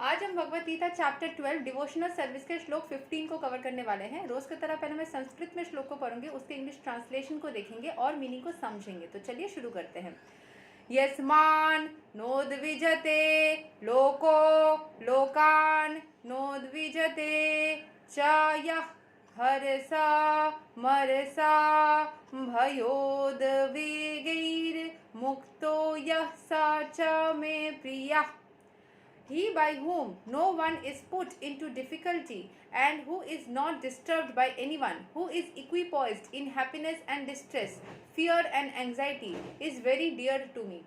आज हम Bhagavad Gita chapter 12 devotional service के श्लोक 15 को कवर करने वाले हैं। रोज की तरह पहले मैं संस्कृत में श्लोक को पढ़ूंगी, उसके इंग्लिश ट्रांसलेशन को देखेंगे और मीनिंग को समझेंगे। तो चलिए शुरू करते हैं। यस्मान् नोद्विजते लोको लोकान् नोद्विजते च यः हर्षा मर्षा भयोद्वेगैर्मुक्तो यः स च मे प्रियः। He by whom no one is put into difficulty and who is not disturbed by anyone, who is equipoised in happiness and distress, fear and anxiety, is very dear to me.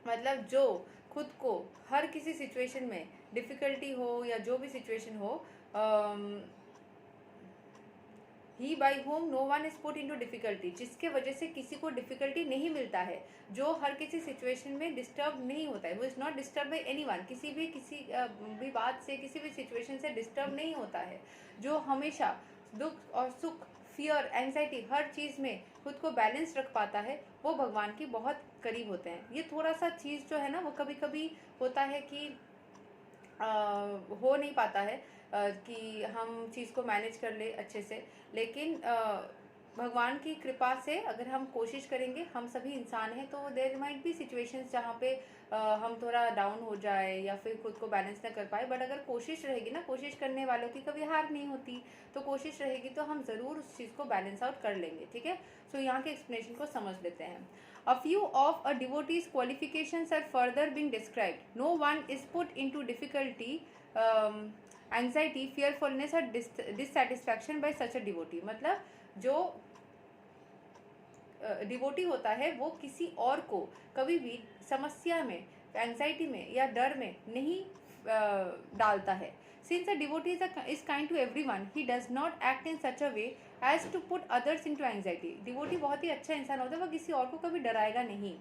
मतलब जो खुद को हर किसी situation में difficulty हो या जो भी सिचुएशन हो, he by whom no one is put into difficulty, जिसके वजह से किसी को डिफिकल्टी नहीं मिलता है, जो हर किसी सिचुएशन में डिस्टर्ब नहीं होता है, वो is not disturb by any one, किसी भी बात से किसी भी सिचुएशन से डिस्टर्ब नहीं होता है, जो हमेशा दुख और सुख, फियर, एंजाइटी हर चीज़ में खुद को बैलेंस रख पाता है, वो भगवान की बहुत करीब होते हैं। ये थोड़ा सा चीज़ जो है ना, वो कभी कभी होता है कि हो नहीं पाता है कि हम चीज़ को मैनेज कर ले अच्छे से, लेकिन भगवान की कृपा से अगर हम कोशिश करेंगे, हम सभी इंसान हैं, तो देयर माइट बी सिचुएशंस जहाँ पे हम थोड़ा डाउन हो जाए या फिर खुद को बैलेंस ना कर पाए, बट अगर कोशिश रहेगी ना, कोशिश करने वालों की कभी हार नहीं होती, तो कोशिश रहेगी तो हम ज़रूर उस चीज़ को बैलेंस आउट कर लेंगे। ठीक है, सो यहाँ के एक्सप्लेनेशन को समझ लेते हैं। A few of a devotee's qualifications are further being described. No one is put into difficulty, anxiety, fearfulness or dissatisfaction by such a devotee. मतलब जो डिवोटी होता है वो किसी और को कभी भी समस्या में, एंजाइटी में या डर में नहीं डालता है। Since a devotee is kind to everyone, he does not act in such a way as to put others into anxiety. Devotee बहुत ही अच्छा इंसान होता है, वह किसी और को कभी डराएगा नहीं।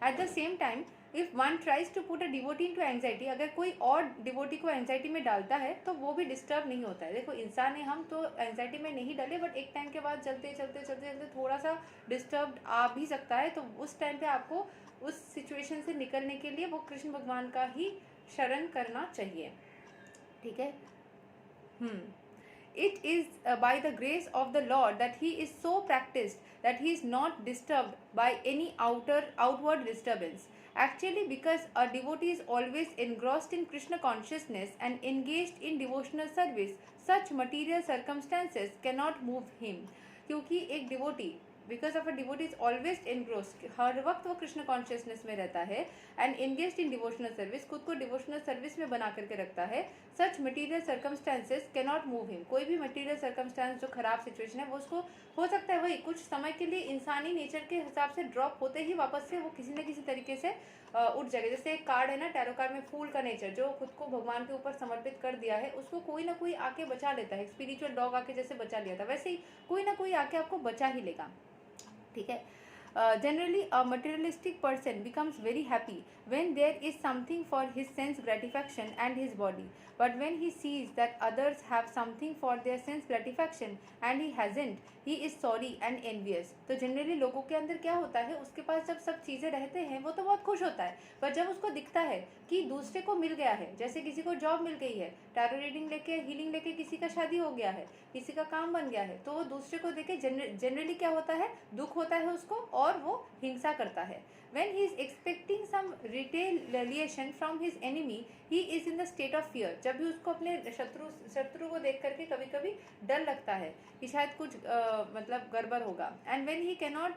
At the same time, if one tries to put a devotee into anxiety, अगर कोई और डिवोटी को एंजाइटी में डालता है तो वो भी डिस्टर्ब नहीं होता है। देखो, इंसान है हम, तो एंजाइटी में नहीं डाले, बट एक टाइम के बाद चलते चलते चलते चलते थोड़ा सा डिस्टर्ब आ भी सकता है, तो उस टाइम पे आपको उस सिचुएशन से निकलने के लिए वो कृष्ण भगवान का ही शरण करना चाहिए। ठीक है। It is by the grace of the Lord that he is so practiced that he is not disturbed by any outward disturbance. Actually, because a devotee is always engrossed in Krishna consciousness and engaged in devotional service, such material circumstances cannot move him. क्योंकि एक devotee, because of a devotee is always engrossed, हर वक्त वो Krishna consciousness में रहता है, and engaged in devotional service, खुद को डिवोशनल सर्विस में बना करके रखता है। Such material circumstances cannot move him. कोई भी मटीरियल सर्कमस्टांस जो खराब सिचुएशन है, वो उसको हो सकता है वही कुछ समय के लिए इंसानी नेचर के हिसाब से ड्रॉप होते ही वापस से वो किसी न किसी तरीके से उठ जाएगा। जैसे एक कार्ड है ना, टैरो कार्ड में फूल का नेचर, जो खुद को भगवान के ऊपर समर्पित कर दिया है, उसको कोई ना कोई आके बचा लेता है। स्पिरिचुअल डॉग आके जैसे बचा लिया था, वैसे ही कोई ना कोई आके आपको बचा ही लेगा। ठीक है। Generally, a materialistic person becomes very happy when there is something for his sense gratification and his body. But when he sees that others have something for their sense gratification and he hasn't, he is sorry and envious. तो generally लोगों के अंदर क्या होता है, उसके पास जब सब चीज़ें रहते हैं वो तो बहुत खुश होता है, पर जब उसको दिखता है कि दूसरे को मिल गया है, जैसे किसी को जॉब मिल गई है, टैरो रीडिंग लेके, हीलिंग लेके किसी का शादी हो गया है, किसी का काम बन गया है, तो वो दूसरे को देखे जनरली क्या होता है, दुख होता है उसको और वो हिंसा करता है। When he is expecting some retaliation from his enemy, he is in the state of fear. जब भी उसको अपने शत्रु को देख करके कभी कभी डर लगता है कि शायद कुछ मतलब गड़बड़ होगा। And when he cannot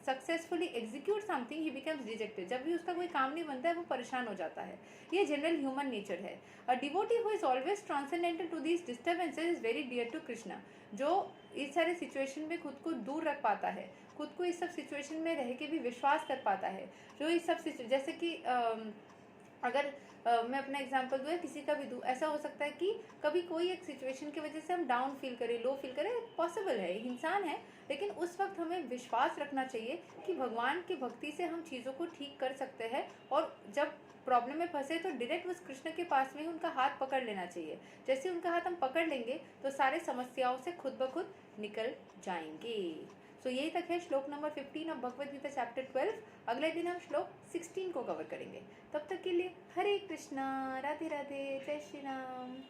successfully execute something, he becomes dejected. जब भी उसका कोई काम नहीं बनता है, वो परेशान हो जाता है। ये जनरल ह्यूमन नेचर है। A devotee who is always transcendental to these disturbances is very dear to Krishna. जो इस सारे सिचुएशन में खुद को दूर रख पाता है, खुद को इस सब सिचुएशन में रह के भी विश्वास कर पाता है, जो इस सब जैसे कि अगर मैं अपना एग्जांपल दूँ, किसी का भी दूँ, ऐसा हो सकता है कि कभी कोई एक सिचुएशन की वजह से हम डाउन फील करें, लो फील करें, पॉसिबल है, इंसान है, लेकिन उस वक्त हमें विश्वास रखना चाहिए कि भगवान की भक्ति से हम चीज़ों को ठीक कर सकते हैं, और जब प्रॉब्लम में फंसे तो डायरेक्ट उस कृष्ण के पास में उनका हाथ पकड़ लेना चाहिए। जैसे उनका हाथ हम पकड़ लेंगे तो सारे समस्याओं से खुद ब खुद निकल जाएंगे। सो यही तक है श्लोक number 15 of Bhagavad Gita chapter 12। अगले दिन हम श्लोक 16 को कवर करेंगे। तब तक के लिए हरे कृष्णा, राधे राधे, जय श्री राम।